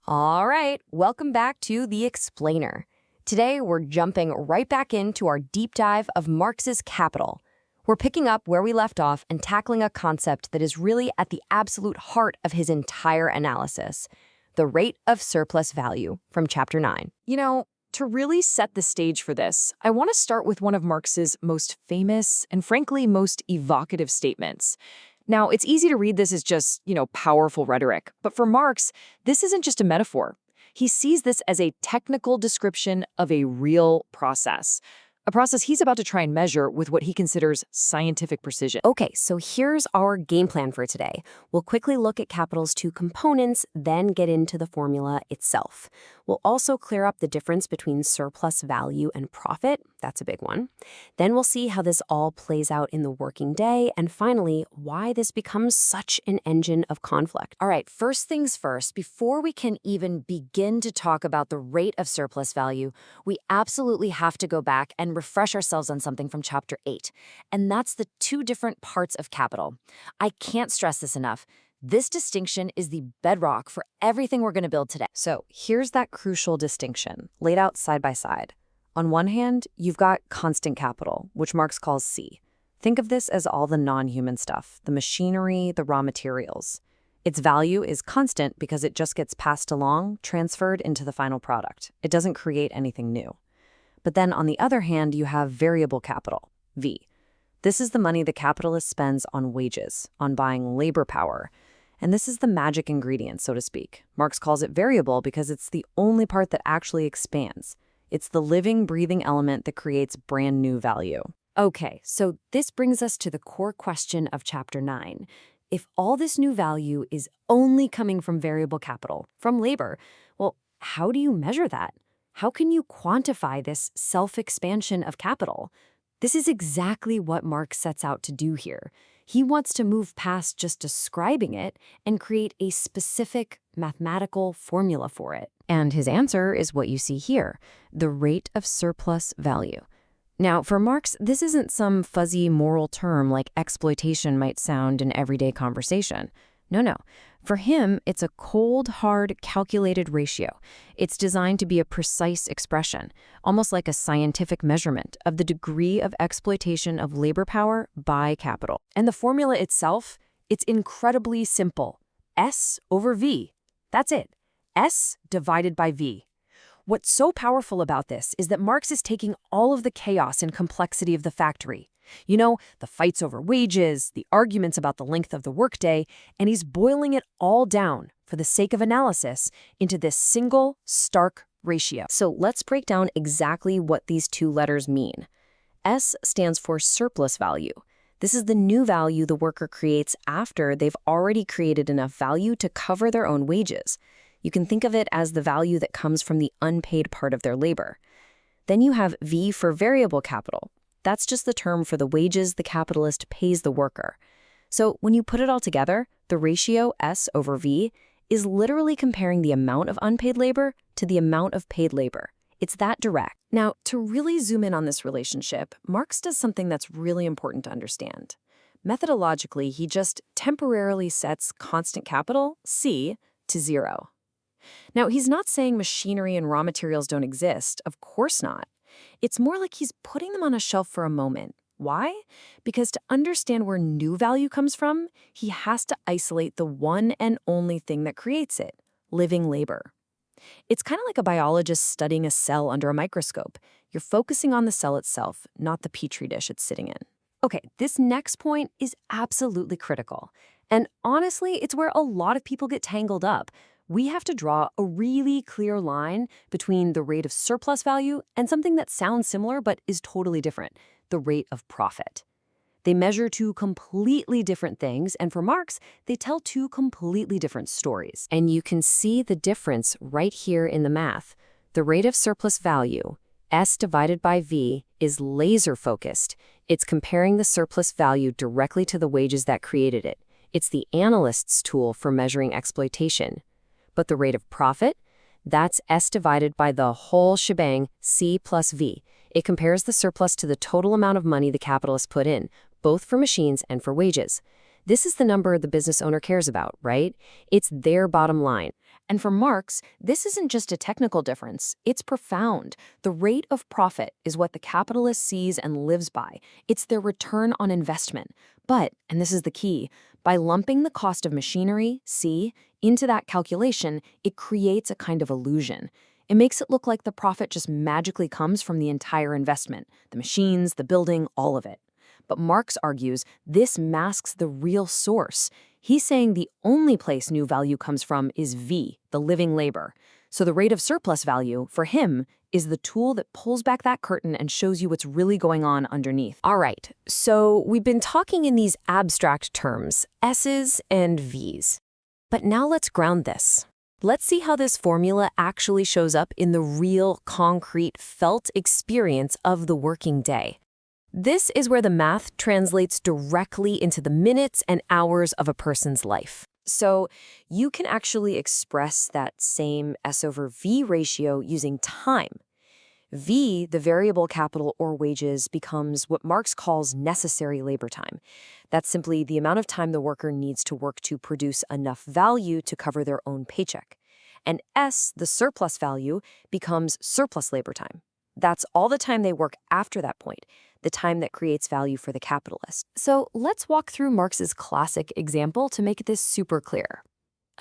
All right, welcome back to The Explainer. Today, we're jumping right back into our deep dive of Marx's Capital. We're picking up where we left off and tackling a concept that is really at the absolute heart of his entire analysis, the rate of surplus value from Chapter 9. To really set the stage for this, I want to start with one of Marx's most famous and frankly most evocative statements. Now, it's easy to read this as just, powerful rhetoric, but for Marx, this isn't just a metaphor. He sees this as a technical description of a real process, a process he's about to try and measure with what he considers scientific precision. Okay, so here's our game plan for today. We'll quickly look at capital's two components, then get into the formula itself. We'll also clear up the difference between surplus value and profit. That's a big one. Then we'll see how this all plays out in the working day, and finally, why this becomes such an engine of conflict. All right, first things first, before we can even begin to talk about the rate of surplus value, we absolutely have to go back and refresh ourselves on something from Chapter 8, and that's the two different parts of capital. I can't stress this enough. This distinction is the bedrock for everything we're going to build today. So here's that crucial distinction, laid out side by side. On one hand, you've got constant capital, which Marx calls C. Think of this as all the non-human stuff, the machinery, the raw materials. Its value is constant because it just gets passed along, transferred into the final product. It doesn't create anything new. But then on the other hand, you have variable capital, V. This is the money the capitalist spends on wages, on buying labor power. And this is the magic ingredient, so to speak. Marx calls it variable because it's the only part that actually expands. It's the living, breathing element that creates brand new value. Okay, so this brings us to the core question of Chapter 9. If all this new value is only coming from variable capital, from labor, well, how do you measure that? How can you quantify this self-expansion of capital? This is exactly what Marx sets out to do here. He wants to move past just describing it and create a specific mathematical formula for it. And his answer is what you see here, the rate of surplus value. Now, for Marx, this isn't some fuzzy moral term like exploitation might sound in everyday conversation. No. For him, it's a cold, hard, calculated ratio. It's designed to be a precise expression, almost like a scientific measurement of the degree of exploitation of labor power by capital. And the formula itself, it's incredibly simple. S over V. That's it. S divided by V. What's so powerful about this is that Marx is taking all of the chaos and complexity of the factory. The fights over wages, the arguments about the length of the workday, and he's boiling it all down, for the sake of analysis, into this single, stark ratio. So let's break down exactly what these two letters mean. S stands for surplus value. This is the new value the worker creates after they've already created enough value to cover their own wages. You can think of it as the value that comes from the unpaid part of their labor. Then you have V for variable capital. That's just the term for the wages the capitalist pays the worker. So when you put it all together, the ratio S over V is literally comparing the amount of unpaid labor to the amount of paid labor. It's that direct. Now, to really zoom in on this relationship, Marx does something that's really important to understand. Methodologically, he just temporarily sets constant capital, C, to 0. Now, he's not saying machinery and raw materials don't exist. Of course not. It's more like he's putting them on a shelf for a moment. Why? Because to understand where new value comes from, he has to isolate the one and only thing that creates it, living labor. It's kind of like a biologist studying a cell under a microscope. You're focusing on the cell itself, not the petri dish it's sitting in. Okay, this next point is absolutely critical. And honestly, it's where a lot of people get tangled up. We have to draw a really clear line between the rate of surplus value and something that sounds similar but is totally different, the rate of profit. They measure two completely different things, and for Marx, they tell two completely different stories. And you can see the difference right here in the math. The rate of surplus value, S divided by V, is laser-focused. It's comparing the surplus value directly to the wages that created it. It's the analyst's tool for measuring exploitation. But the rate of profit, that's S divided by the whole shebang, C plus V. It compares the surplus to the total amount of money the capitalist put in, both for machines and for wages. This is the number the business owner cares about, right? It's their bottom line. And for Marx, this isn't just a technical difference, it's profound. The rate of profit is what the capitalist sees and lives by. It's their return on investment. But, and this is the key, by lumping the cost of machinery, C, into that calculation, it creates a kind of illusion. It makes it look like the profit just magically comes from the entire investment, the machines, the building, all of it. But Marx argues this masks the real source. He's saying the only place new value comes from is V, the living labor. So the rate of surplus value, for him, is the tool that pulls back that curtain and shows you what's really going on underneath. All right, so we've been talking in these abstract terms, S's and V's. But now let's ground this. Let's see how this formula actually shows up in the real, concrete, felt experience of the working day. This is where the math translates directly into the minutes and hours of a person's life. So you can actually express that same S over V ratio using time. V, the variable capital or wages, becomes what Marx calls necessary labor time. That's simply the amount of time the worker needs to work to produce enough value to cover their own paycheck. And S, the surplus value, becomes surplus labor time. That's all the time they work after that point, the time that creates value for the capitalist. So let's walk through Marx's classic example to make this super clear.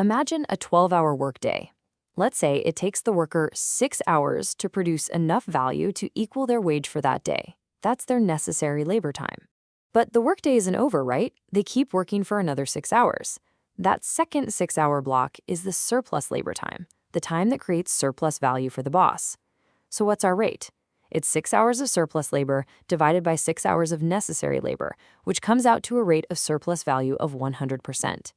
Imagine a 12-hour workday. Let's say it takes the worker 6 hours to produce enough value to equal their wage for that day. That's their necessary labor time. But the workday isn't over, right? They keep working for another 6 hours. That second 6-hour block is the surplus labor time, the time that creates surplus value for the boss. So what's our rate? It's 6 hours of surplus labor divided by 6 hours of necessary labor, which comes out to a rate of surplus value of 100%.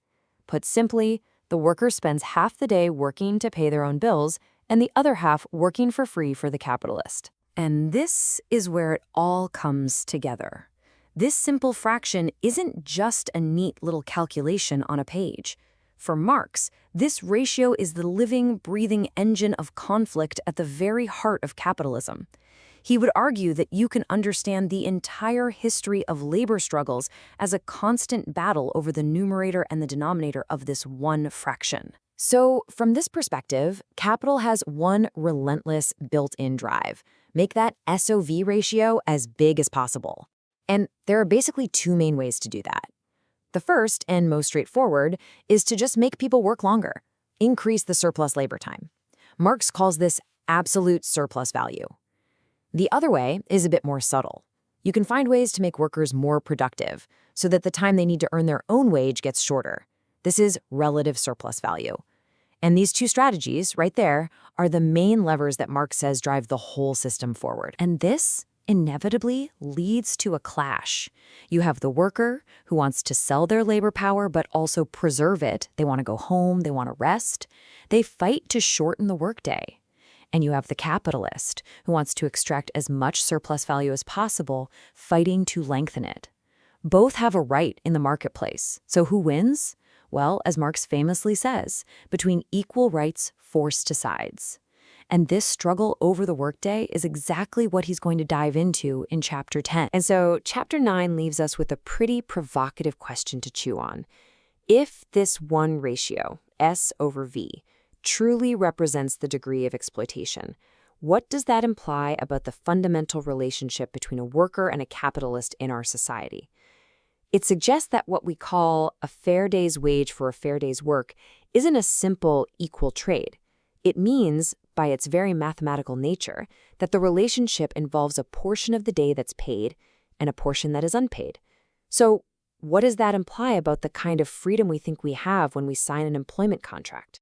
Put simply, the worker spends half the day working to pay their own bills and the other half working for free for the capitalist. And this is where it all comes together. This simple fraction isn't just a neat little calculation on a page. For Marx, this ratio is the living, breathing engine of conflict at the very heart of capitalism. He would argue that you can understand the entire history of labor struggles as a constant battle over the numerator and the denominator of this one fraction. So, from this perspective, capital has one relentless built-in drive. Make that SOV ratio as big as possible. And there are basically two main ways to do that. The first, and most straightforward, is to just make people work longer. Increase the surplus labor time. Marx calls this absolute surplus value. The other way is a bit more subtle. You can find ways to make workers more productive so that the time they need to earn their own wage gets shorter. This is relative surplus value. And these two strategies, right there, are the main levers that Marx says drive the whole system forward. And this inevitably leads to a clash. You have the worker who wants to sell their labor power but also preserve it. They want to go home, they want to rest. They fight to shorten the workday. And you have the capitalist who wants to extract as much surplus value as possible, fighting to lengthen it. Both have a right in the marketplace. So who wins? Well, as Marx famously says, between equal rights forced to sides. And this struggle over the workday is exactly what he's going to dive into in Chapter 10. And so Chapter 9 leaves us with a pretty provocative question to chew on. If this one ratio, S over V, truly represents the degree of exploitation, what does that imply about the fundamental relationship between a worker and a capitalist in our society? It suggests that what we call a fair day's wage for a fair day's work isn't a simple equal trade. It means, by its very mathematical nature, that the relationship involves a portion of the day that's paid and a portion that is unpaid. So, what does that imply about the kind of freedom we think we have when we sign an employment contract?